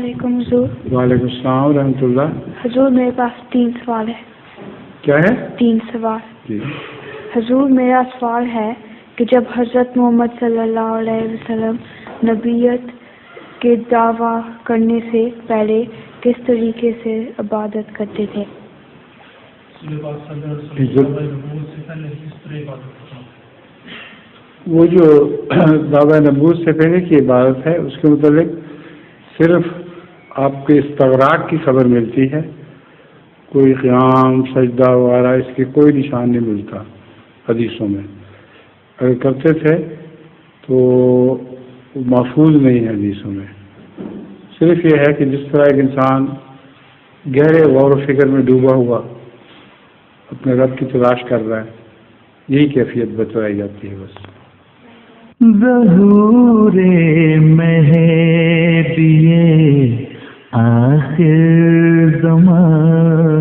علیکم حضور. وعلیکم السلام ورحمۃ اللہ. حضور میرے پاس 3 سوال ہے. کیا ہے؟ 3 سوال. جی. حضور میرا سوال ہے کہ جب حضرت محمد صلی اللہ علیہ وسلم نبیت کے دعویٰ کرنے سے پہلے کس طریقے سے عبادت کرتے تھے؟ وہ جو دعویٰ نبوت سے پہلے کی عبادت ہے اس کے متعلق صرف آپ کے استغراق کی خبر ملتی ہے. کوئی قیام سجدہ وغیرہ اس کے کوئی نشان نہیں ملتا حدیثوں میں. اگر کرتے تھے تو محفوظ نہیں ہے حدیثوں میں. صرف یہ ہے کہ جس طرح ایک انسان گہرے غور و فکر میں ڈوبا ہوا اپنے رب کی تلاش کر رہا ہے یہی کیفیت بتلائی جاتی ہے بس. ظہور مہدی آخر زمان